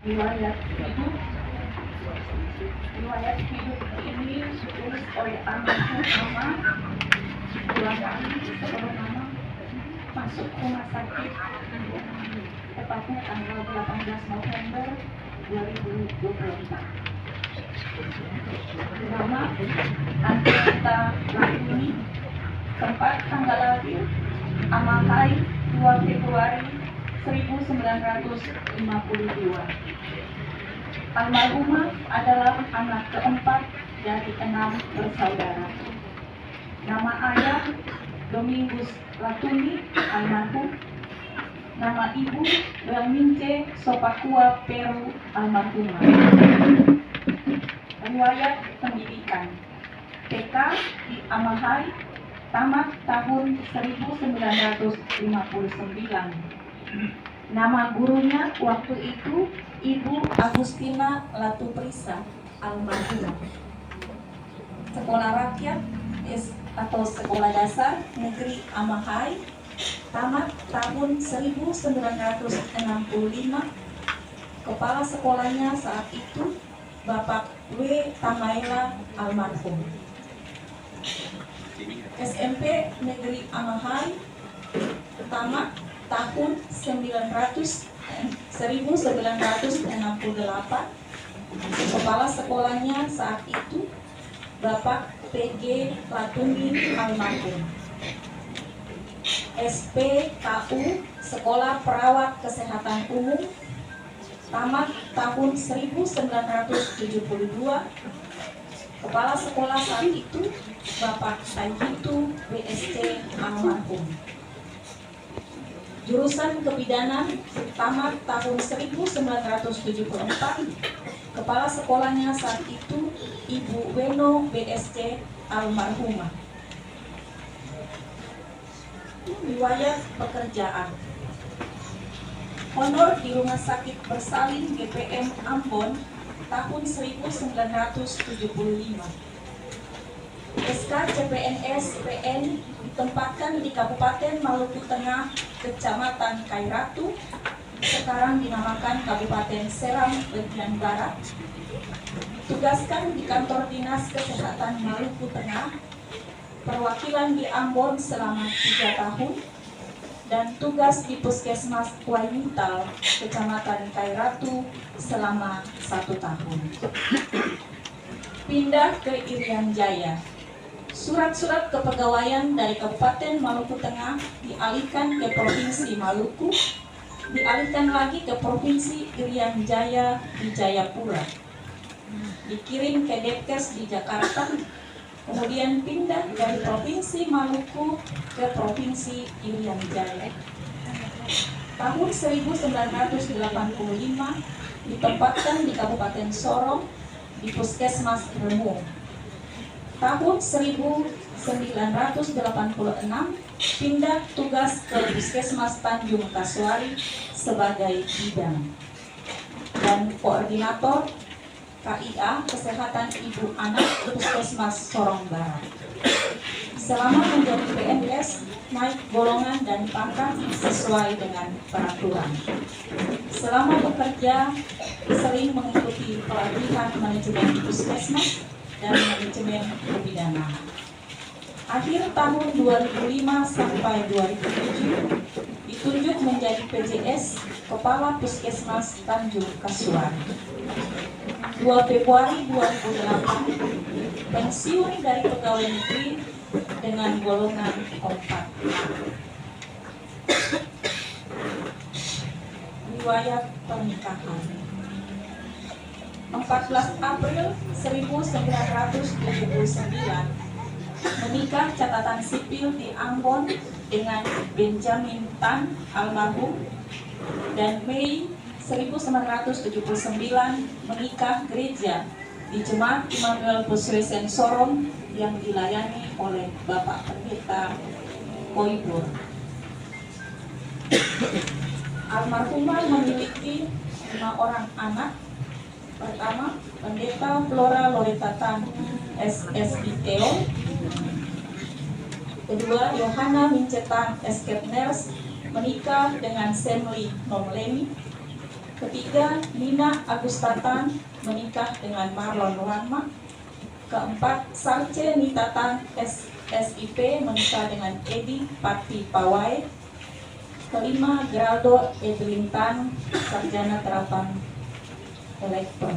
Riwayat hidup Riwayat hidup ini ditulis oleh almarhum Mama 2 hari sebelum Mama masuk rumah sakit, tepatnya tanggal 18 November 2024. Nama Andrietta Latuni, tempat tanggal lahir Amahai 2 Februari 1952. Almarhumah adalah anak keempat dari 6 bersaudara. Nama ayah Domingus Latuni, almarhum. Nama ibu Belmince Sopakua Peru, almarhumah. Riwayat pendidikan: TK di Amahai, tamat tahun 1959. Nama gurunya waktu itu Ibu Agustina Latuprisa, almarhumah. Sekolah rakyat atau sekolah dasar negeri Amahai, tamat tahun 1965. Kepala sekolahnya saat itu Bapak W. Tamaela, almarhum. SMP Negeri Amahai, tamat tahun 1968. Kepala sekolahnya saat itu Bapak P.G. Latuni, almarhum. SPKU Sekolah Perawat Kesehatan Umum, tamat tahun 1972. Kepala sekolah saat itu Bapak Taihitu BSC, almarhum. Jurusan kebidanan, tamat tahun 1974. Kepala sekolahnya saat itu Ibu Weno BSC, almarhumah. Riwayat pekerjaan: honor di Rumah Sakit Bersalin GPM Ambon tahun 1975. SK CPNS PN ditempatkan di Kabupaten Maluku Tengah, Kecamatan Kairatu, sekarang dinamakan Kabupaten Seram bagian Barat. Tugaskan di Kantor Dinas Kesehatan Maluku Tengah, perwakilan di Ambon selama 3 tahun, dan tugas di Puskesmas Waimutal, Kecamatan Kairatu selama 1 tahun. Pindah ke Irian Jaya. Surat-surat kepegawaian dari Kabupaten Maluku Tengah dialihkan ke Provinsi Maluku, dialihkan lagi ke Provinsi Irian Jaya di Jayapura, dikirim ke Depkes di Jakarta, kemudian pindah dari Provinsi Maluku ke Provinsi Irian Jaya. Tahun 1985 ditempatkan di Kabupaten Sorong di Puskesmas Remung. Tahun 1986 pindah tugas ke Puskesmas Tanjung Kasuari sebagai bidang dan koordinator KIA Kesehatan Ibu Anak Puskesmas Sorong Barat. Selama menjadi PNS, naik golongan dan pangkat sesuai dengan peraturan. Selama bekerja, sering mengikuti pelatihan manajemen puskesmas dan manajemen kebidanan. Akhir tahun 2005 sampai 2007 ditunjuk menjadi PJS Kepala Puskesmas Tanjung Kasuari. 2 Februari 2008 pensiun dari pegawai negeri dengan golongan 4. Riwayat pernikahan: 14 April 1979 menikah catatan sipil di Ambon dengan Benjamin Tan, almarhum, dan Mei 1979 menikah gereja di Jemaat Immanuel Buswesen Sorong yang dilayani oleh Bapak Pendeta Koibur. Almarhumah memiliki 5 orang anak. Pertama, Pendeta Flora Loretta Tan SSITO. Kedua, Yohana Mincetan Eskepners, menikah dengan Semli Nomleni. Ketiga, Nina Agustatan menikah dengan Marlon Wanma. Keempat, Sarce Nitatan SIP menikah dengan Edi Pati Pawai. Kelima, Geraldo Edwintan, sarjana terapan elektro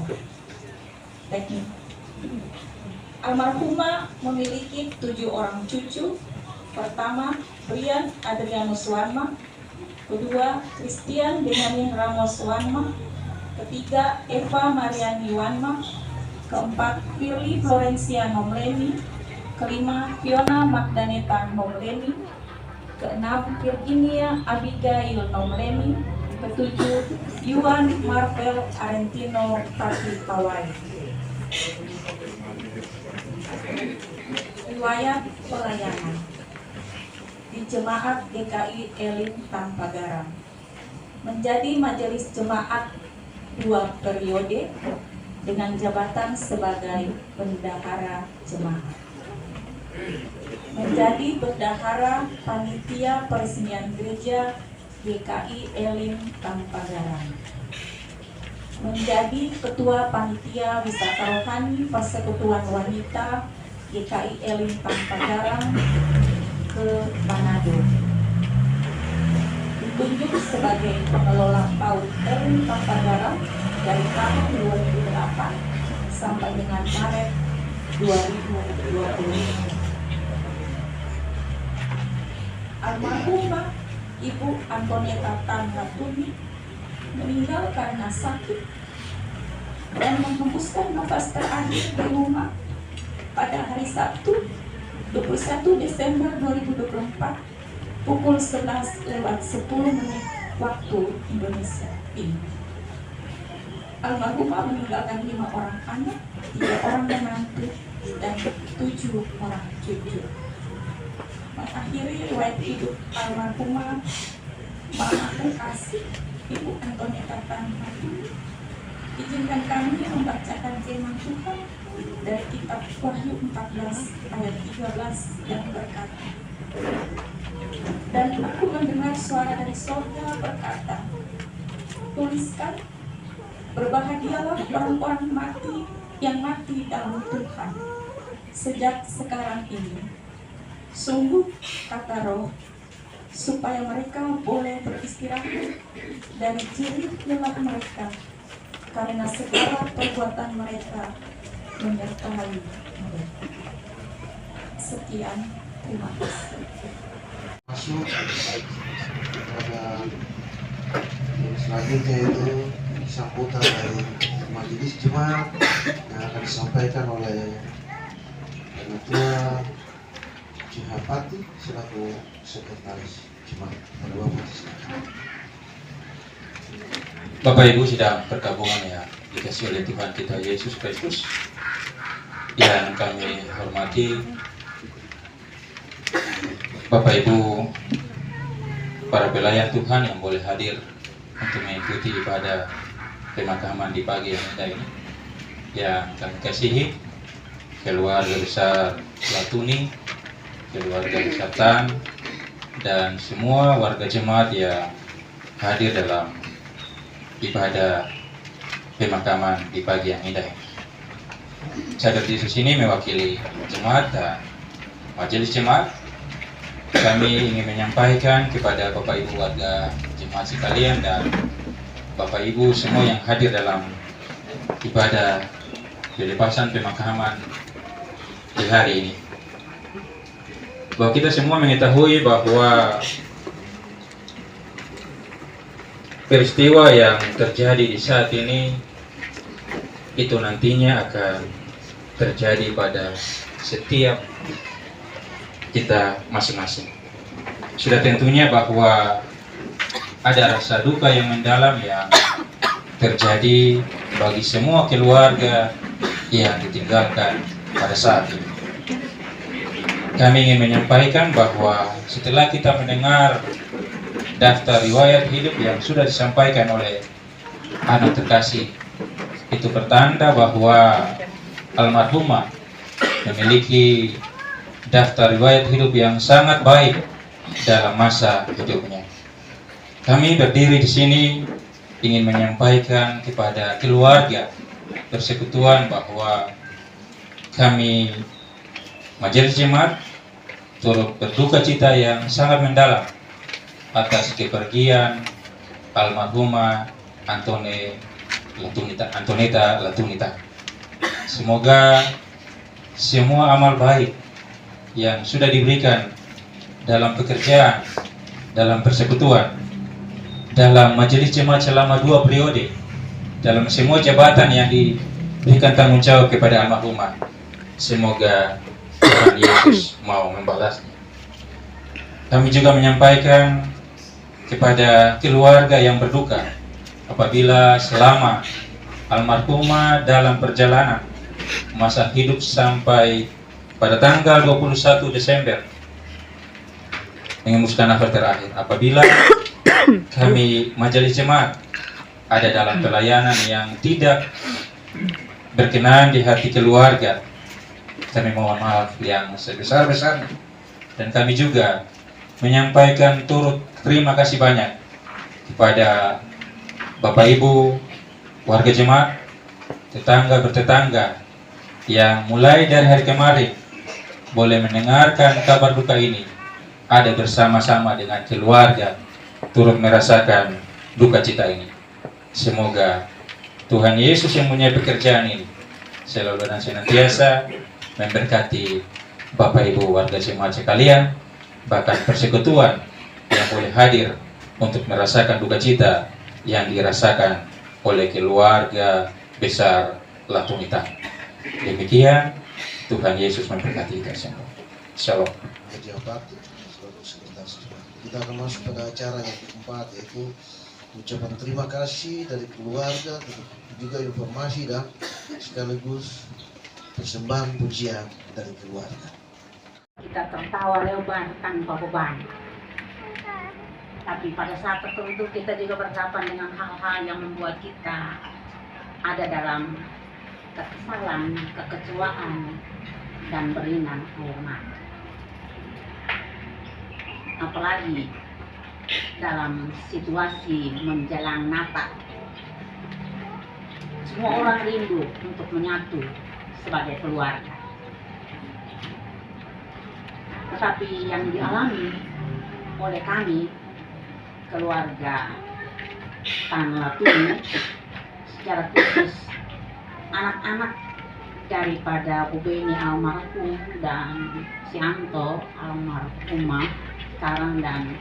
teknik. Almarhumah memiliki 7 orang cucu. Pertama, Brian Adrianus Wanma. Kedua, Christian Benjamin Ramos Wanma. Ketiga, Eva Mariani Wanma. Keempat, Firly Florencia Nomleni. Kelima, Fiona Magdaneta Nomleni. Keenam, Virginia Abigail Nomleni. Ketujuh, Yuan Marvel Arentino Pati Pawai. Riwayat pelayanan di Jemaat GKI Elim Tanpa Garam. Menjadi majelis jemaat 2 periode dengan jabatan sebagai bendahara jemaat. Menjadi bendahara panitia peresmian gereja GKI Elim Tanpa Garam. Menjadi ketua panitia wisata rohani persekutuan wanita GKI Elim Tanpa Garam ke Manado. Ditunjuk sebagai pengelola PAUD Elim Tanpa Garam dari tahun 2008 sampai dengan Maret 2020. Almarhumah Ibu Antonieta Tan Ratuni meninggal karena sakit dan menghembuskan nafas terakhir di rumah pada hari Sabtu 21 Desember 2024 pukul 11:10 waktu Indonesia Timur. Almarhumah meninggalkan 5 orang anak, 3 orang menantu, dan 7 orang cucu. Mengakhiri riwayat hidup almarhumah Mama terkasih Ibu Antonieta Tan Ratuni, izinkan kami membacakan firman Tuhan dari kitab Wahyu 14 ayat 13 yang berkata, "Dan aku mendengar suara dari surga berkata, tuliskan, berbahagialah orang-orang mati yang mati dalam Tuhan sejak sekarang ini. Sungguh, kata Roh, supaya mereka boleh beristirahat dari jerih lelah mereka, karena segala perbuatan mereka menyertai mereka." Sekian, terima kasih. Masuk pada selanjutnya itu sambutan dari majelis jemaat yang akan disampaikan oleh Ketua Cihapati selaku sekretaris jemaat. Bapak Ibu sidang perkabungan yang dikasih oleh Tuhan kita Yesus Kristus, yang kami hormati Bapak Ibu para pelayan Tuhan yang boleh hadir untuk mengikuti ibadah pemakaman di pagi yang indah ini, yang kami kasihi keluarga besar Latuni, keluarga besar Tan, dan semua warga jemaat yang hadir dalam ibadah pemakaman di pagi yang indah ini. Saya di sini mewakili jemaat dan majelis jemaat. Kami ingin menyampaikan kepada Bapak Ibu warga jemaat sekalian dan Bapak Ibu semua yang hadir dalam ibadah pelepasan pemakaman di hari ini, bahwa kita semua mengetahui bahwa peristiwa yang terjadi di saat ini itu nantinya akan terjadi pada setiap kita masing-masing. Sudah tentunya bahwa ada rasa duka yang mendalam yang terjadi bagi semua keluarga yang ditinggalkan pada saat ini. Kami ingin menyampaikan bahwa setelah kita mendengar daftar riwayat hidup yang sudah disampaikan oleh anak terkasih, itu pertanda bahwa almarhumah memiliki daftar riwayat hidup yang sangat baik dalam masa hidupnya. Kami berdiri di sini ingin menyampaikan kepada keluarga persekutuan bahwa kami Majelis Jemaat turut berduka cita yang sangat mendalam atas kepergian almarhumah Antoneta Latunita. Semoga semua amal baik yang sudah diberikan dalam pekerjaan, dalam persekutuan, dalam Majelis Jemaat selama 2 periode, dalam semua jabatan yang diberikan tanggung jawab kepada almarhumah, semoga Tuhan Yesus mau membalasnya. Kami juga menyampaikan kepada keluarga yang berduka apabila selama almarhumah dalam perjalanan masa hidup sampai pada tanggal 21 Desember mengembuskan nafas terakhir, apabila kami Majelis Jemaat ada dalam pelayanan yang tidak berkenan di hati keluarga, kami mohon maaf yang sebesar-besarnya. Dan kami juga menyampaikan turut terima kasih banyak kepada Bapak Ibu, warga jemaat, tetangga bertetangga yang mulai dari hari kemarin boleh mendengarkan kabar duka ini, ada bersama-sama dengan keluarga turut merasakan duka cita ini. Semoga Tuhan Yesus yang punya pekerjaan ini selalu dan senantiasa memberkati Bapak Ibu warga jemaat sekalian, bahkan persekutuan yang boleh hadir untuk merasakan duka cita yang dirasakan oleh keluarga besar Latunita. Demikian, Tuhan Yesus memberkati kita semua. Shalom. Kita akan masuk pada acara yang keempat, yaitu ucapan terima kasih dari keluarga, juga informasi dan sekaligus persembahan pujian dari keluarga. Kita tertawa lebar tanpa beban. Tapi pada saat tertentu kita juga berhadapan dengan hal-hal yang membuat kita ada dalam kekesalan, kekecewaan, dan berinan air mata. Apalagi dalam situasi menjelang Natal. Semua orang rindu untuk menyatu sebagai keluarga. Tetapi yang dialami oleh kami, keluarga Tan Latuni, secara khusus anak-anak daripada Bu Beni almarhum dan si Anto almarhumah sekarang, dan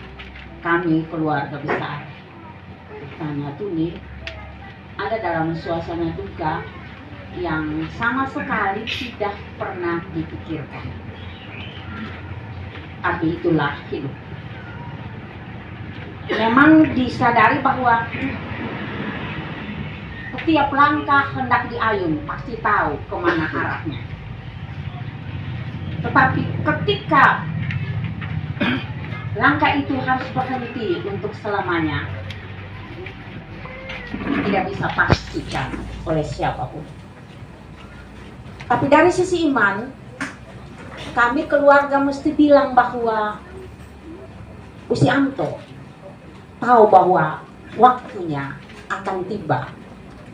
kami keluarga besar Tan Latuni ada dalam suasana duka yang sama sekali tidak pernah dipikirkan. Tapi itulah hidup. Memang disadari bahwa setiap langkah hendak diayun pasti tahu kemana arahnya. Tetapi ketika langkah itu harus berhenti untuk selamanya, tidak bisa pastikan oleh siapapun. Tapi dari sisi iman, kami keluarga mesti bilang bahwa Usi Anto tahu bahwa waktunya akan tiba.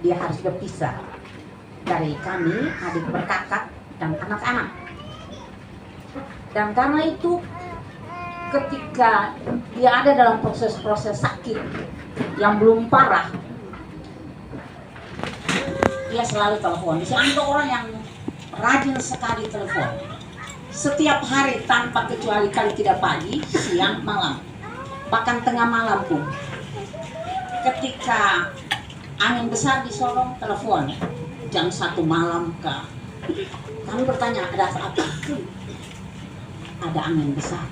Dia harus berpisah dari kami, adik berkakak, dan anak-anak. Dan karena itu, ketika dia ada dalam proses-proses sakit yang belum parah, dia selalu telepon. Si Anto orang yang rajin sekali telepon. Setiap hari tanpa kecuali, kalau tidak pagi, siang, malam. Bahkan tengah malam pun. Ketika angin besar di Sorong, telepon. Jam 1 malam ke. Kami bertanya, ada apa? Ada angin besar.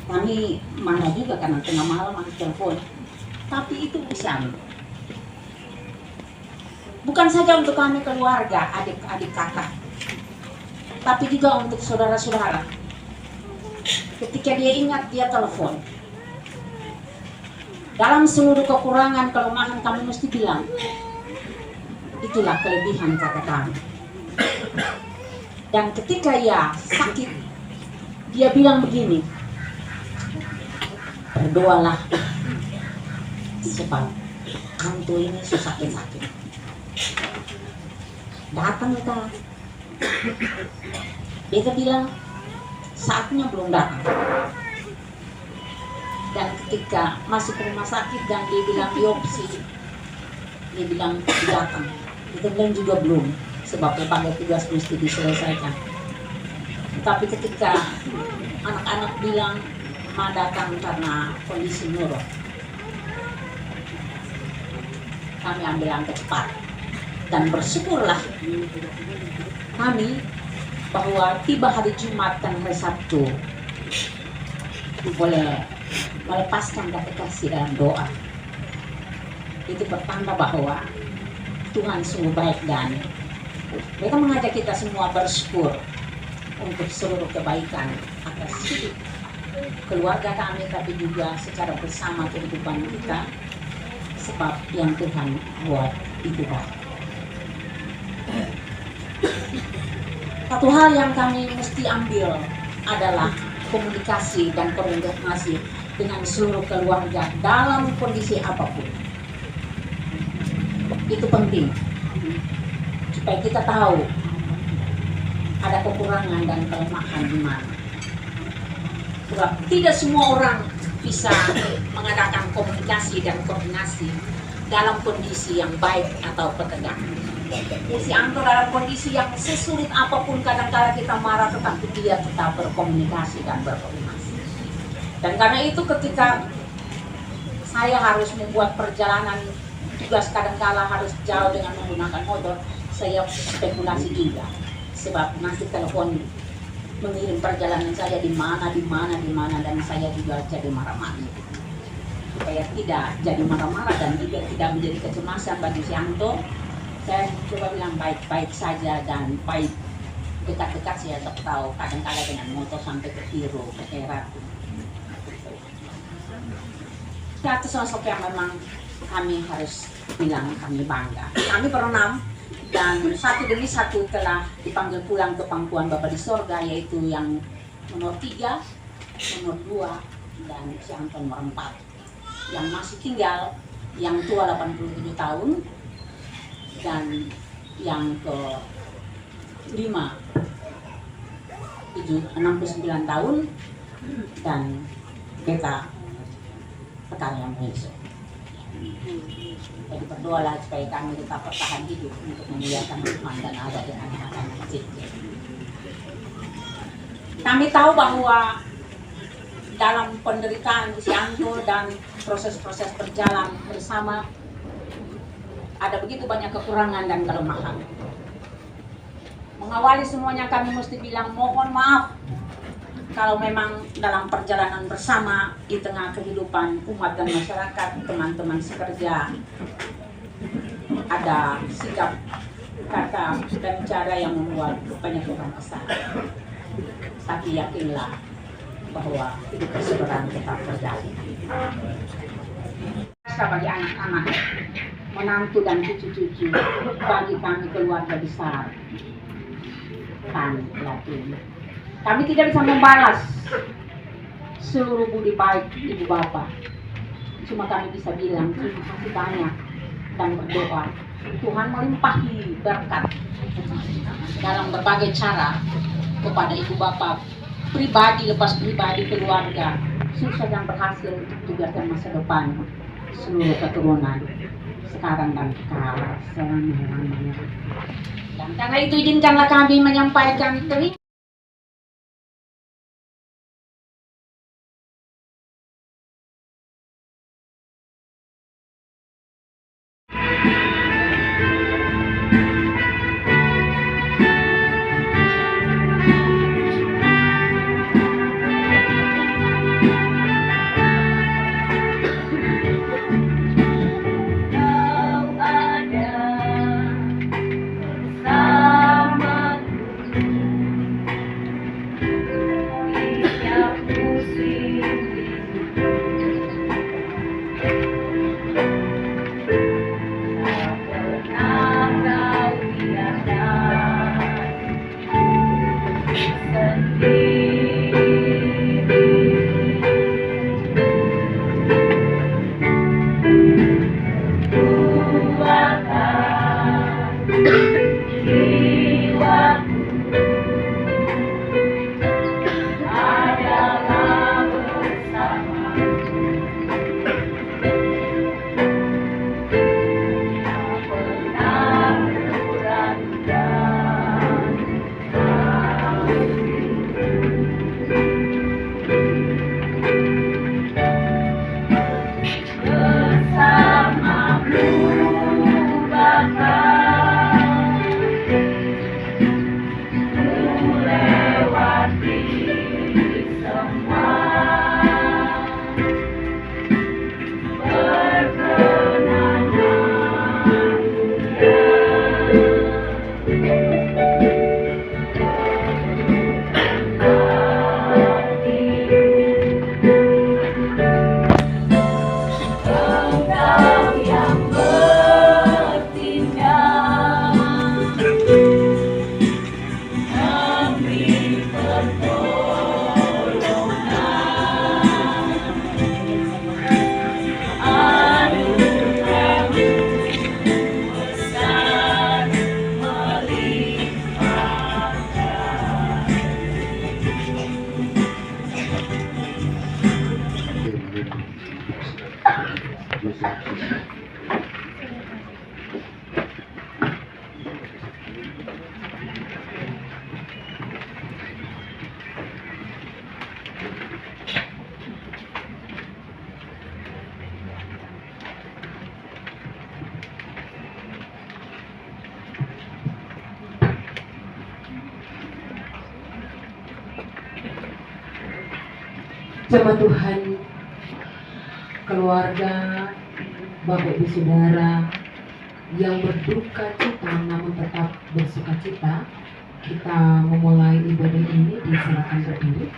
Kami marah juga karena tengah malam ada telepon. Tapi itu bisa. Bukan saja untuk kami keluarga, adik-adik kakak, tapi juga untuk saudara-saudara. Ketika dia ingat, dia telepon. Dalam seluruh kekurangan, kelemahan, kami mesti bilang, itulah kelebihan kakak kami. Dan ketika ia sakit, dia bilang begini, berdoalah sebab Anto ini sakit-sakit. Datang kita. Dia bilang saatnya belum datang. Dan ketika masuk ke rumah sakit dan dia bilang biopsi, dia bilang datang. Kita bilang juga belum, sebab berbagai tugas mesti diselesaikan. Tapi ketika anak-anak bilang ma datang karena kondisi neuro, kami ambil langkah cepat dan bersyukurlah kami bahwa tiba hari Jumat dan hari Sabtu boleh melepaskan kata kasih dalam doa. Itu pertanda bahwa Tuhan sungguh baik dan mereka mengajak kita semua bersyukur untuk seluruh kebaikan atas hidup keluarga kami, tapi juga secara bersama kehidupan kita, sebab yang Tuhan buat itu baik. Satu hal yang kami mesti ambil adalah komunikasi dan komunikasi dengan seluruh keluarga dalam kondisi apapun. Itu penting supaya kita tahu ada kekurangan dan kelemahan di mana. Sebab tidak semua orang bisa mengadakan komunikasi dan koordinasi dalam kondisi yang baik atau tegang. Si Anto dalam kondisi yang sesulit apapun, kadang-kadang kita marah, tetapi dia tetap berkomunikasi dan berkoordinasi. Dan karena itu ketika saya harus membuat perjalanan tugas, kadang-kadang harus jauh dengan menggunakan motor, saya spekulasi juga. Sebab nanti telepon mengirim perjalanan saya di mana, dan saya juga jadi marah-marah. Supaya tidak jadi marah-marah dan juga tidak menjadi kecemasan bagi si Anto, saya coba bilang baik-baik saja dan baik dekat-dekat saya tahu kadang-kadang dengan motor sampai ke Tiro, ke Erat. Itu sosok yang memang kami harus bilang kami bangga. Kami berenam dan satu demi satu telah dipanggil pulang ke pangkuan Bapa di Sorga, yaitu yang nomor 3, nomor 2, dan si Anton nomor 4. Yang masih tinggal, yang tua 87 tahun, dan yang ke-5 69 tahun, dan kita sekarang yang besok. Jadi berdoalah supaya kami tetap bertahan hidup untuk memuliakan Tuhan dan ada dengan anak-anak kecil. Kami tahu bahwa dalam penderitaan si Anto dan proses-proses berjalan bersama ada begitu banyak kekurangan dan kelemahan. Mengawali semuanya kami mesti bilang mohon maaf kalau memang dalam perjalanan bersama di tengah kehidupan umat dan masyarakat, teman-teman sekerja, ada sikap, kata, dan cara yang membuat penyakitkan kesal. Tapi yakinlah bahwa hidup persaudaraan tetap terjadi. Bagi anak-anak, menantu dan cucu-cucu, bagi kami keluarga besar, kami yakin kami tidak bisa membalas seluruh budi baik ibu bapak. Cuma kami bisa bilang terima kasih banyak dan berdoa Tuhan melimpahi berkat dalam berbagai cara kepada ibu bapak pribadi, lepas pribadi, keluarga, sukses yang berhasil untuk tugas dan masa depan seluruh keturunan sekarang dan kekal selama-lamanya. Dan karena itu izinkanlah kami menyampaikan terima Jemaat Tuhan, keluarga, Bapak Ibu Saudara yang berduka cita namun tetap bersuka cita, kita memulai ibadah ini, disilakan berdiri.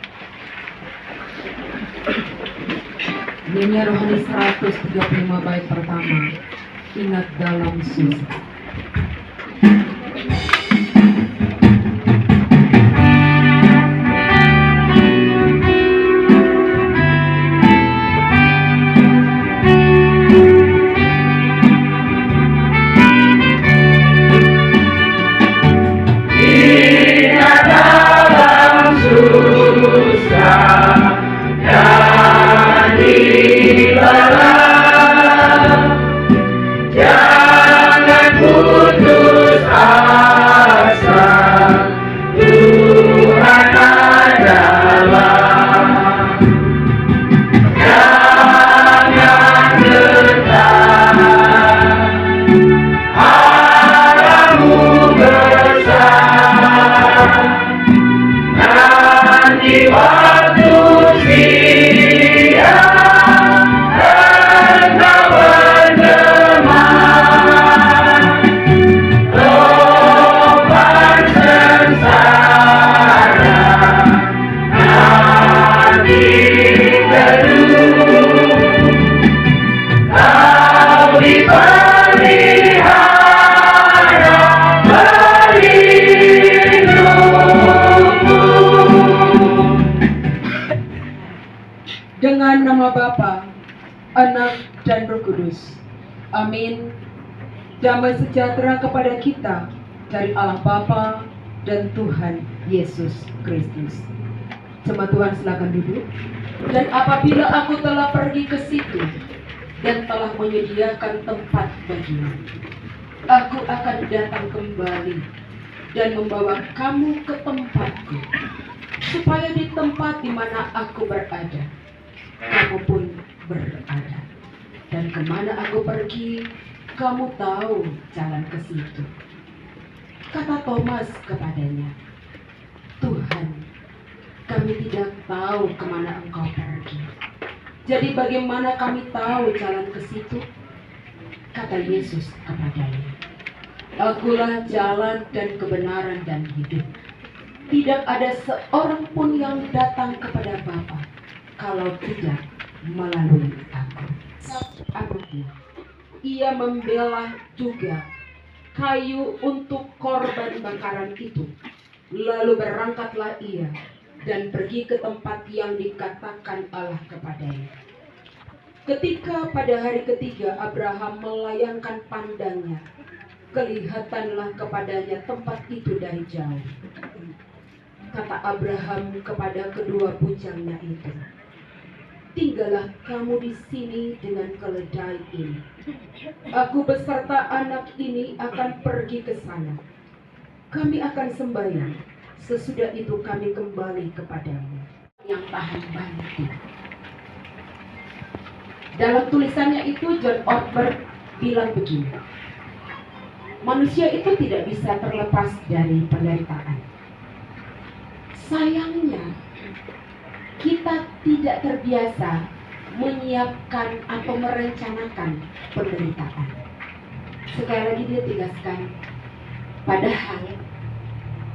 Nyanyian rohani 135 bait pertama, ingat dalam susah. Dengan nama Bapa, Anak, dan Roh Kudus. Amin. Damai sejahtera kepada kita dari Allah Bapa dan Tuhan Yesus Kristus. Jemaat Tuhan, silakan duduk. Dan apabila aku telah pergi ke situ dan telah menyediakan tempat bagimu, aku akan datang kembali dan membawa kamu ke tempatku, supaya di tempat di mana aku berada, kamu pun berada. Dan kemana aku pergi, kamu tahu jalan ke situ. Kata Thomas kepadanya, Tuhan, kami tidak tahu kemana engkau pergi. Jadi bagaimana kami tahu jalan ke situ? Kata Yesus kepadanya, Akulah jalan dan kebenaran dan hidup. Tidak ada seorang pun yang datang kepada Bapa kalau tidak melalui aku. Artinya, ia membelah juga kayu untuk korban bakaran itu. Lalu berangkatlah ia dan pergi ke tempat yang dikatakan Allah kepadanya. Ketika pada hari ketiga Abraham melayangkan pandangnya, kelihatanlah kepadanya tempat itu dari jauh. Kata Abraham kepada kedua bujangnya itu, tinggallah kamu di sini dengan keledai ini. Aku beserta anak ini akan pergi ke sana. Kami akan sembahyang. Sesudah itu kami kembali kepadamu. Yang tahan banting. Dalam tulisannya itu John Ortberg bilang begini, manusia itu tidak bisa terlepas dari penderitaan. Sayangnya, kita tidak terbiasa menyiapkan atau merencanakan penderitaan. Sekali lagi dia tegaskan, padahal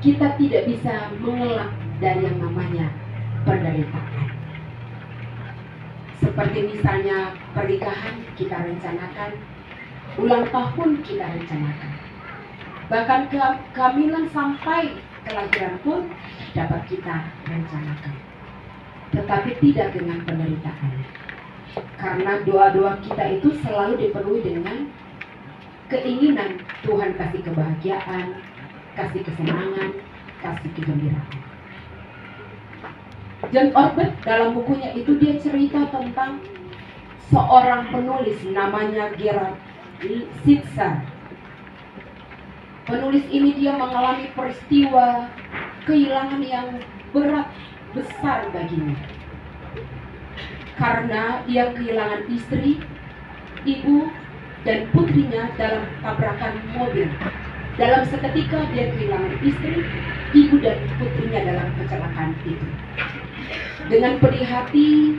kita tidak bisa mengelak dari yang namanya penderitaan. Seperti misalnya pernikahan kita rencanakan, ulang tahun kita rencanakan, bahkan kehamilan sampai kelahiran pun dapat kita rencanakan. Tetapi tidak dengan penderitaan. Karena doa-doa kita itu selalu dipenuhi dengan keinginan Tuhan kasih kebahagiaan, kasih kesenangan, kasih kegembiraan. John Ortberg dalam bukunya itu dia cerita tentang seorang penulis namanya Gerhard Sitzer. Penulis ini dia mengalami peristiwa kehilangan yang berat besar baginya. Karena dia kehilangan istri, ibu, dan putrinya dalam tabrakan mobil. Dalam seketika dia kehilangan istri, ibu, dan putrinya dalam kecelakaan itu. Dengan pedih hati,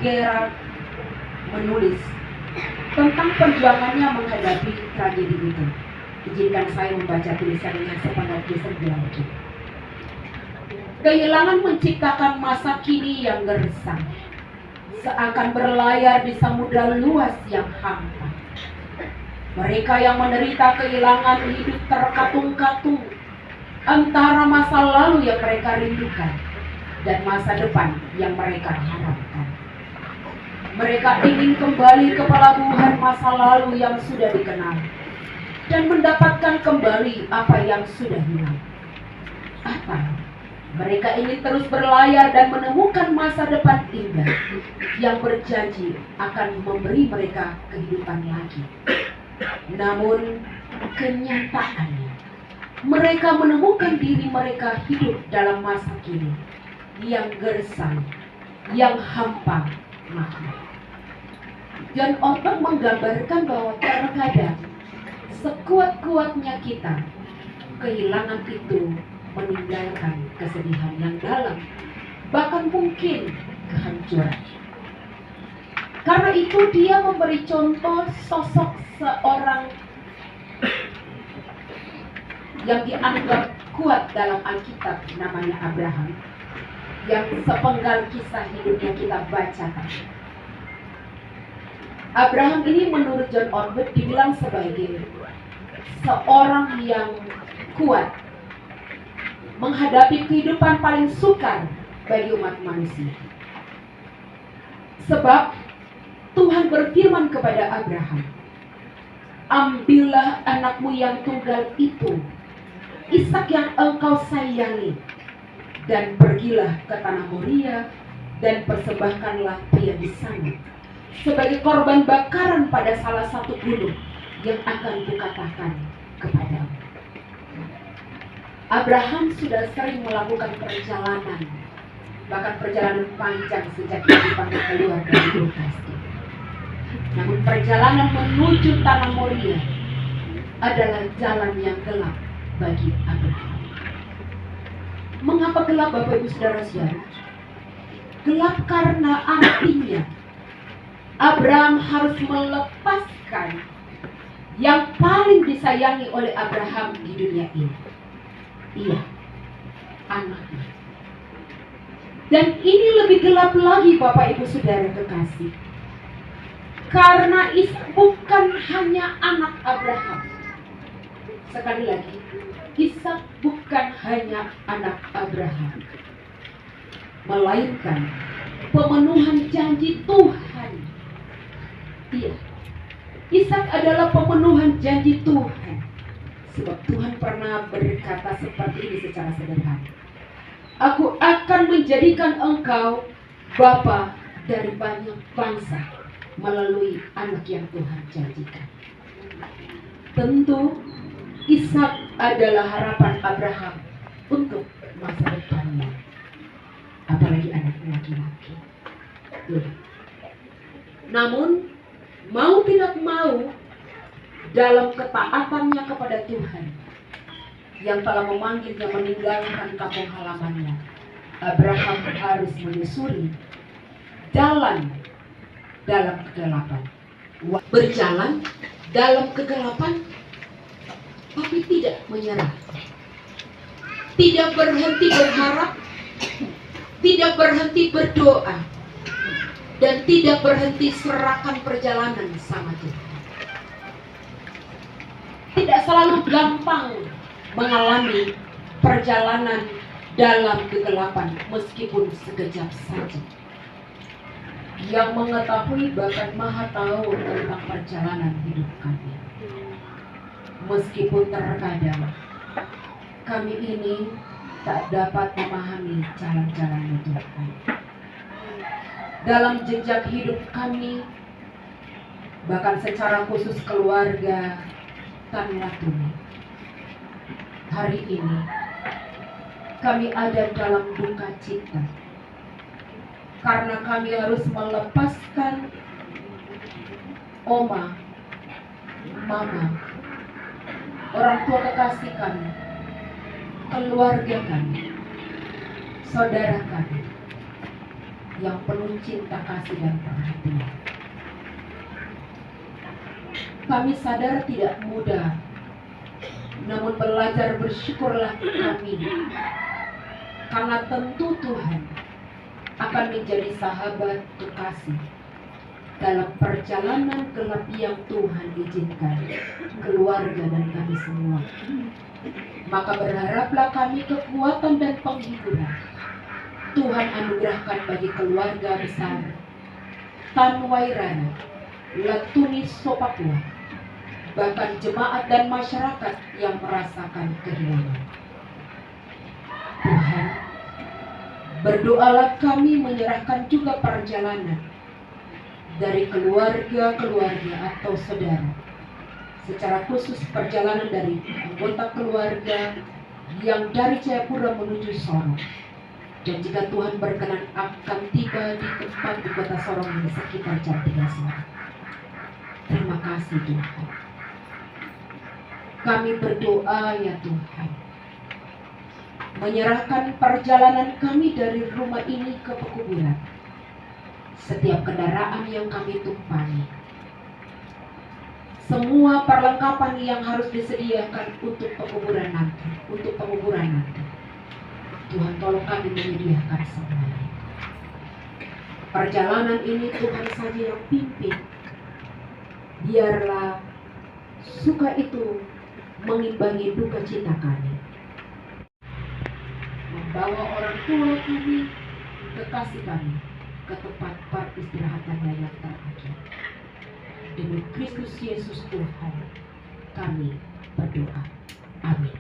Gerard menulis tentang perjuangannya menghadapi tragedi itu. Izinkan saya membaca tulisannya sepenggal tulisan berikut. Kehilangan menciptakan masa kini yang gersang, seakan berlayar di samudra luas yang hampa. Mereka yang menderita kehilangan hidup terkatung-katung antara masa lalu yang mereka rindukan dan masa depan yang mereka harapkan. Mereka ingin kembali ke pelabuhan masa lalu yang sudah dikenal dan mendapatkan kembali apa yang sudah hilang. Atau mereka ingin terus berlayar dan menemukan masa depan indah yang berjanji akan memberi mereka kehidupan lagi. Namun kenyataannya, mereka menemukan diri mereka hidup dalam masa kini yang gersang, yang hampa makna. John Ortberg menggambarkan bahwa terkadang sekuat-kuatnya kita, kehilangan itu meninggalkan kesedihan yang dalam, bahkan mungkin kehancuran. Karena itu dia memberi contoh sosok seorang yang dianggap kuat dalam Alkitab, namanya Abraham, yang sepenggal kisah hidupnya kita bacakan. Abraham ini menurut John Ortberg dibilang sebagai seorang yang kuat menghadapi kehidupan paling sukar bagi umat manusia. Sebab Tuhan berfirman kepada Abraham, ambillah anakmu yang tunggal itu, Ishak yang engkau sayangi, dan pergilah ke tanah Moria dan persembahkanlah dia di sana sebagai korban bakaran pada salah satu gunung yang akan kukatakan kepadamu. Abraham sudah sering melakukan perjalanan, bahkan perjalanan panjang sejak dia dipanggil keluar dari Ur Kasdim. Namun perjalanan menuju tanah Moria adalah jalan yang gelap bagi Abraham. Mengapa gelap, Bapak Ibu Saudara-saudara? Gelap karena artinya Abraham harus melepaskan yang paling disayangi oleh Abraham di dunia ini. Iya, anaknya. Dan ini lebih gelap lagi, Bapak Ibu Saudara kekasih, karena Ishak bukan hanya anak Abraham. Sekali lagi, Ishak bukan hanya anak Abraham, melainkan pemenuhan janji Tuhan. Iya, Ishak adalah pemenuhan janji Tuhan. Sebab Tuhan pernah berkata seperti ini secara sederhana, aku akan menjadikan engkau bapa dari banyak bangsa melalui anak yang Tuhan janjikan. Tentu Ishak adalah harapan Abraham untuk masa depannya, apalagi anaknya laki-laki. Namun mau tidak mau, dalam ketaatannya kepada Tuhan yang telah memanggilnya meninggalkan kampung halamannya, Abraham harus menyusuri jalan dalam kegelapan. Berjalan dalam kegelapan, tapi tidak menyerah. Tidak berhenti berharap, tidak berhenti berdoa, dan tidak berhenti serahkan perjalanan sama Tuhan. Tidak selalu gampang mengalami perjalanan dalam kegelapan, meskipun sekejap saja. Yang mengetahui bahkan Maha tahu tentang perjalanan hidup kami. Meskipun terkadang kami ini tak dapat memahami jalan-jalan Tuhan. Dalam jejak hidup kami, bahkan secara khusus keluarga Tanlatuni, hari ini kami ada dalam duka cita karena kami harus melepaskan oma, mama, orang tua kekasih kami, keluarga kami, saudara kami, yang penuh cinta kasih dan perhatian. Kami sadar tidak mudah, namun belajar bersyukurlah kami, karena tentu Tuhan akan menjadi sahabat kekasih dalam perjalanan gelap yang Tuhan izinkan keluarga dan kami semua. Maka berharaplah kami kekuatan dan penghiburan Tuhan anugerahkan bagi keluarga besar Tanwairana, Latuni Sopakua, bahkan jemaat dan masyarakat yang merasakan kehilangan. Tuhan, berdoalah kami menyerahkan juga perjalanan dari keluarga-keluarga atau saudara, secara khusus perjalanan dari anggota keluarga yang dari Jayapura menuju Sorong. Dan jika Tuhan berkenan akan tiba di tempat di kota Sorong ini sekitar jam 3 sore. Terima kasih Tuhan. Kami berdoa ya Tuhan, menyerahkan perjalanan kami dari rumah ini ke pekuburan. Setiap kendaraan yang kami tumpangi, semua perlengkapan yang harus disediakan untuk penguburan nanti, Tuhan tolong kami menyediakan semuanya. Perjalanan ini Tuhan saja yang pimpin. Biarlah suka itu mengimbangi duka cita kami. Membawa orang tua kami, kekasih kami, ke tempat peristirahatannya yang terakhir. Demi Kristus Yesus Tuhan, kami berdoa. Amin.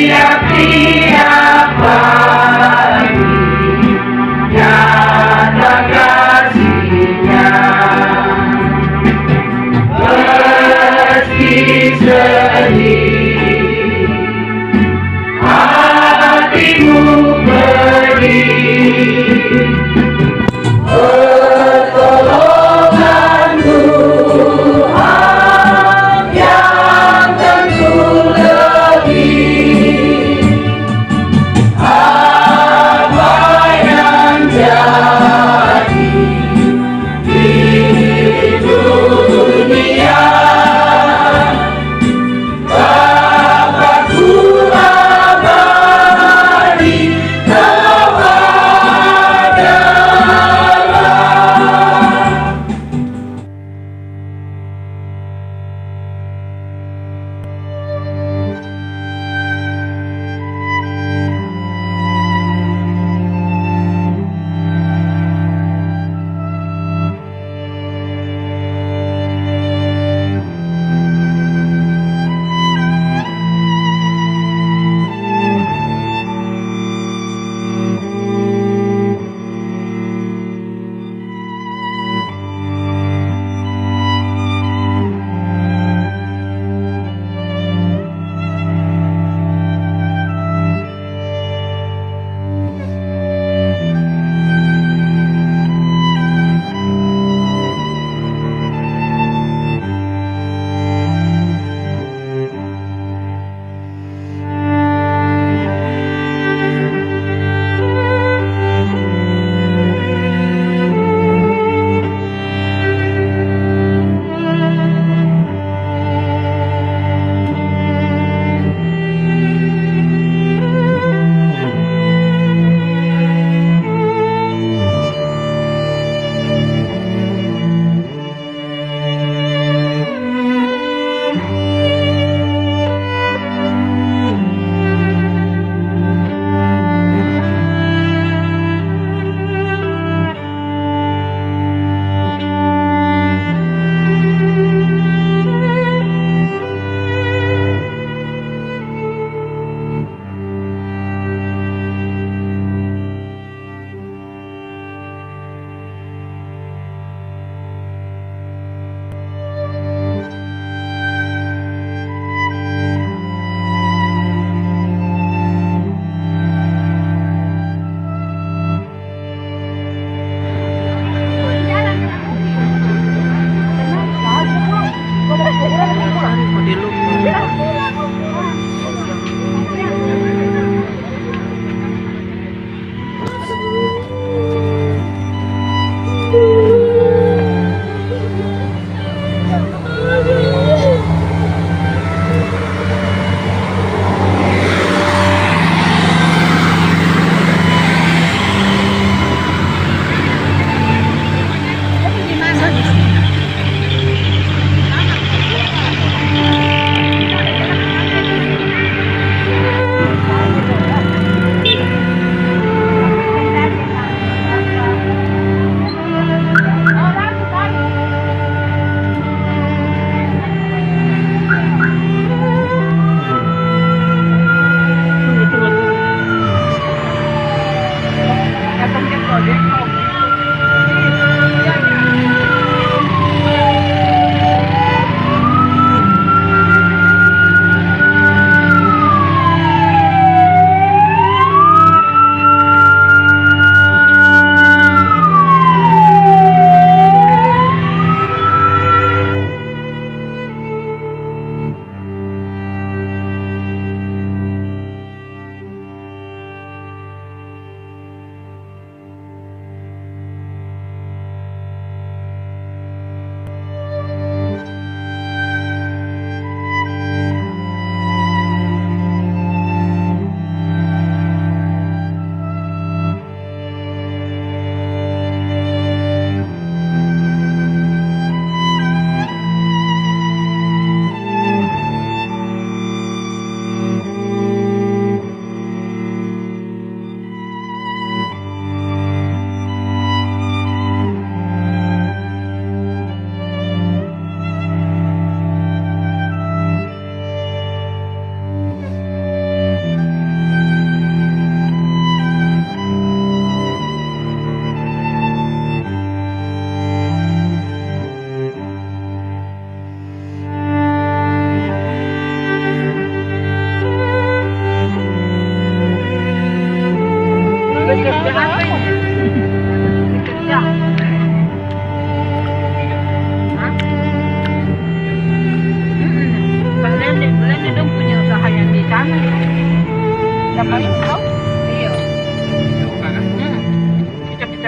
Tiap-tiap pagi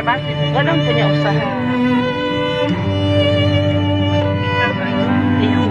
masih kadang punya usaha. Iya.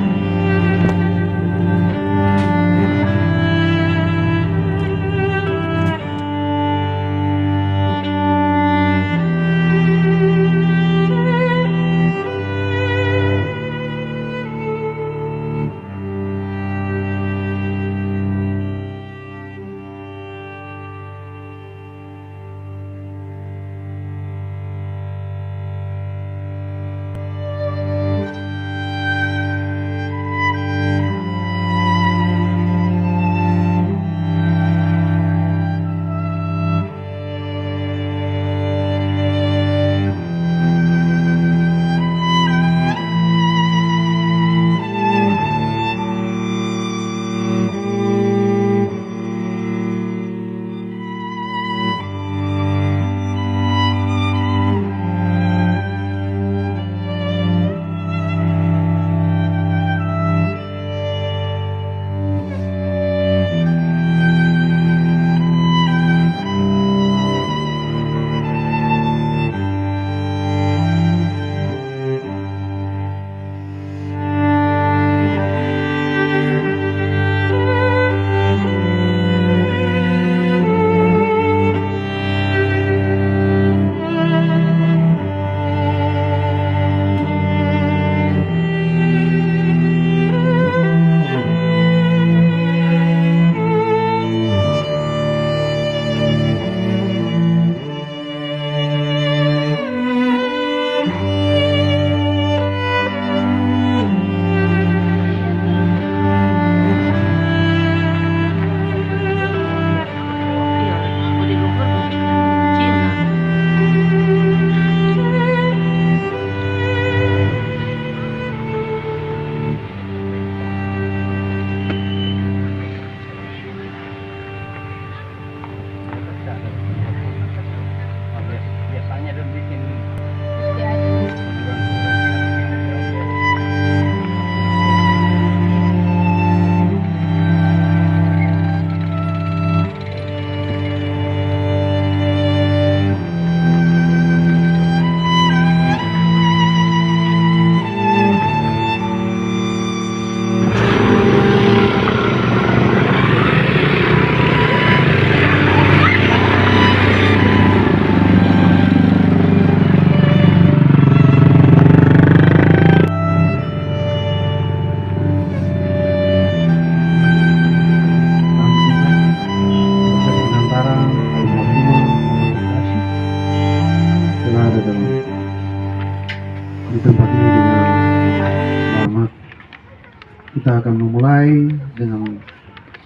Kita akan memulai dengan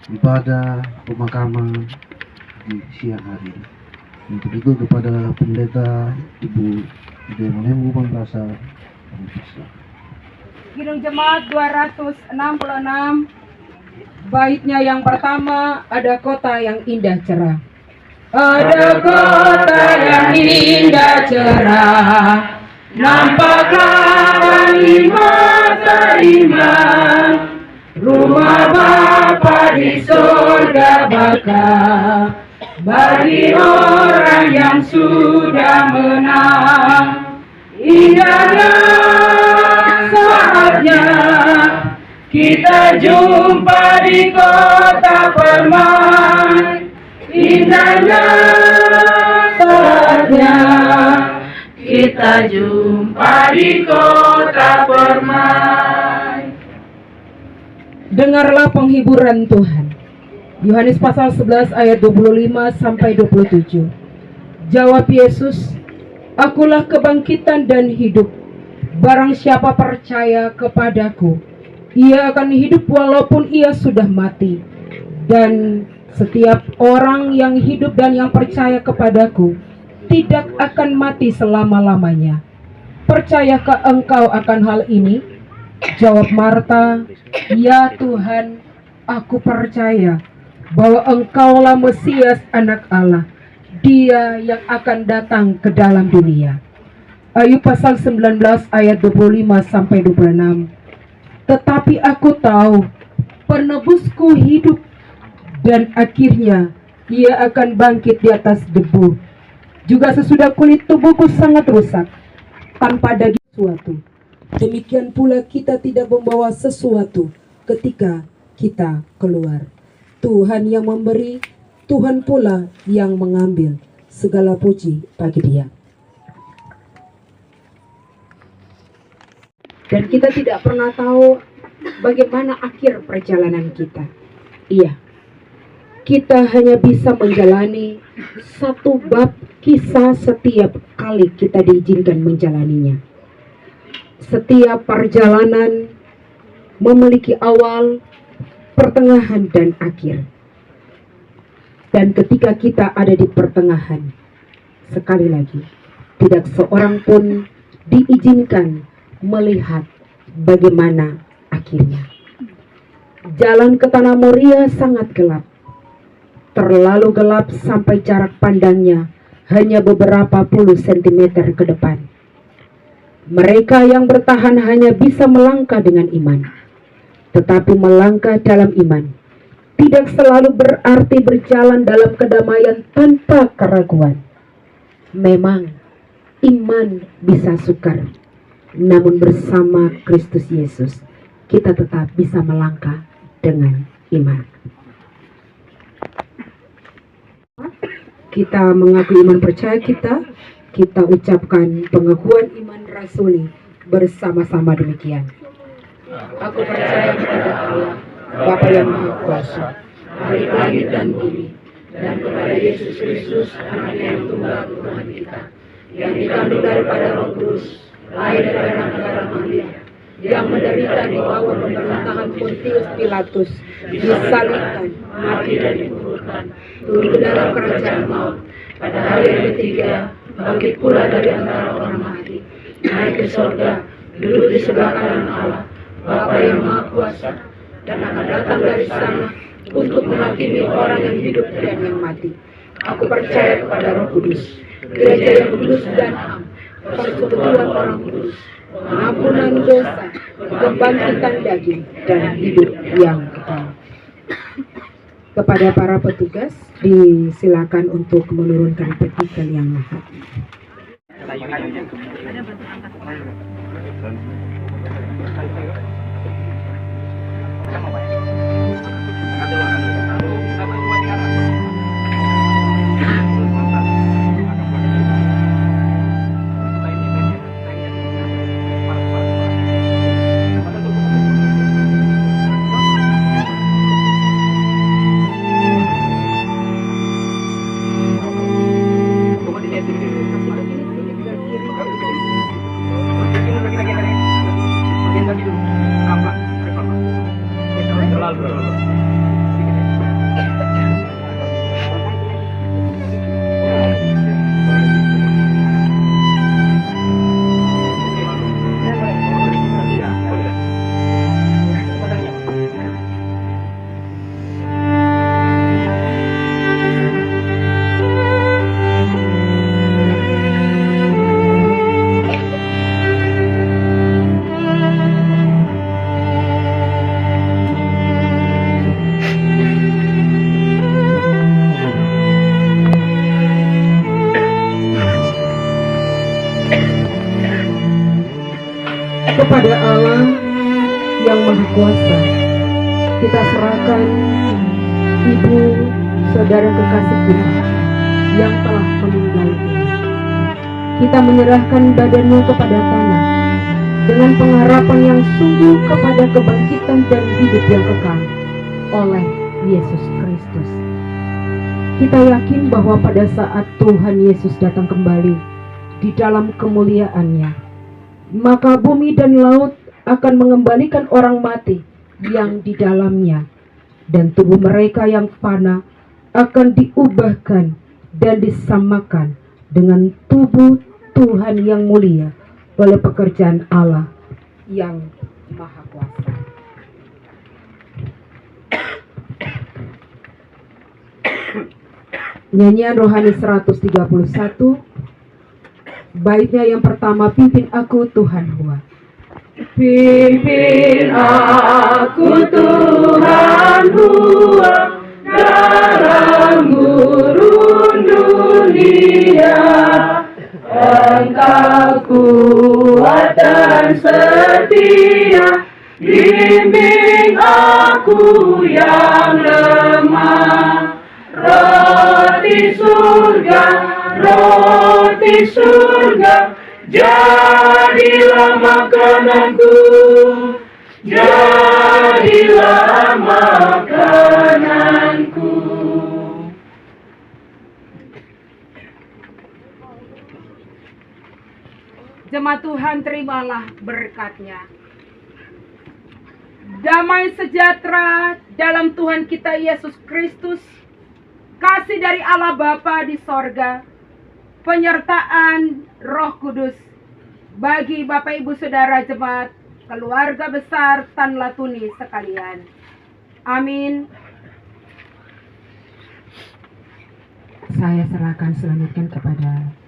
ibadah pemakaman di siang hari. Untuk itu kepada pendeta Ibu Demonembu Pemrasa kami persilakan. Kidung Jemaat 266, baitnya yang pertama, ada kota yang indah cerah. Ada kota yang indah cerah, nampaklah di mata iman, rumah Bapa di surga bakal bagi orang yang sudah menang. Indahnya saatnya kita jumpa di kota permai. Indahnya saatnya kita jumpa di kota permai. Dengarlah penghiburan Tuhan. Yohanes pasal 11 ayat 25 sampai 27. Jawab Yesus, "Akulah kebangkitan dan hidup. Barang siapa percaya kepadaku, ia akan hidup walaupun ia sudah mati. Dan setiap orang yang hidup dan yang percaya kepadaku tidak akan mati selama-lamanya. Percayakah engkau akan hal ini?" Jawab Marta, "Ya Tuhan, aku percaya bahwa engkaulah Mesias anak Allah, Dia yang akan datang ke dalam dunia." Ayub pasal 19 ayat 25 sampai 26. Tetapi aku tahu penebusku hidup dan akhirnya ia akan bangkit di atas debu. Juga sesudah kulit tubuhku sangat rusak, tanpa daging sesuatu. Demikian pula kita tidak membawa sesuatu ketika kita keluar. Tuhan yang memberi, Tuhan pula yang mengambil. Segala puji bagi Dia. Dan kita tidak pernah tahu bagaimana akhir perjalanan kita. Iya, kita hanya bisa menjalani satu bab kisah setiap kali kita diizinkan menjalaninya. Setiap perjalanan memiliki awal, pertengahan, dan akhir. Dan ketika kita ada di pertengahan, sekali lagi, tidak seorang pun diizinkan melihat bagaimana akhirnya. Jalan ke Tanah Moria sangat gelap. Terlalu gelap sampai jarak pandangnya hanya beberapa puluh sentimeter ke depan. Mereka yang bertahan hanya bisa melangkah dengan iman. Tetapi melangkah dalam iman tidak selalu berarti berjalan dalam kedamaian tanpa keraguan. Memang iman bisa sukar, namun bersama Kristus Yesus kita tetap bisa melangkah dengan iman. Kita mengaku iman percaya kita ucapkan pengakuan iman rasuli bersama-sama demikian. Aku percaya kepada Allah, Bapa yang Maha Kuasa, Khalik langit dan bumi, dan kepada Yesus Kristus, Anaknya yang tunggal Tuhan kita, yang dikandung daripada Roh Kudus, lahir dari anak darah Maria, yang menderita di bawah pemerintahan Pontius Pilatus, disalibkan, mati dan dikuburkan, turun ke dalam kerajaan maut, pada hari yang ketiga bangkit pula dari antara orang mati, naik ke surga, duduk di sebelah kanan Allah, Bapa yang Maha Kuasa, dan akan datang dari sana untuk menghakimi orang yang hidup dan yang mati. Aku percaya kepada Roh Kudus, gereja yang kudus dan am, persekutuan orang kudus, pengampunan dosa, kebangkitan daging, dan hidup yang kekal. Kepada para petugas, disilakan untuk menurunkan petikel yang lahat. Kepada Allah yang Maha Kuasa, kita serahkan ibu, saudara kekasih kita yang telah meninggal ini. Kita menyerahkan badannya kepada tanah dengan pengharapan yang sungguh kepada kebangkitan dan hidup yang kekal oleh Yesus Kristus. Kita yakin bahwa pada saat Tuhan Yesus datang kembali di dalam kemuliaannya, maka bumi dan laut akan mengembalikan orang mati yang di dalamnya, dan tubuh mereka yang fana akan diubahkan dan disamakan dengan tubuh Tuhan yang mulia oleh pekerjaan Allah yang Maha Kuasa. Nyanyian rohani 131, baitnya yang pertama, pimpin aku Tuhan Hua. Pimpin aku Tuhan Hua terang gurun dunia, Engkau kuat dan setia, bimbing aku yang lemah. Roti surga, jadilah makananku, jadilah makananku. Jemaat Tuhan, terimalah berkat-Nya. Damai sejahtera dalam Tuhan kita Yesus Kristus, kasih dari Allah Bapa di sorga, penyertaan Roh Kudus bagi Bapak Ibu Saudara jemaat, keluarga besar Tan Latuni sekalian. Amin. Saya serahkan selanjutnya kepada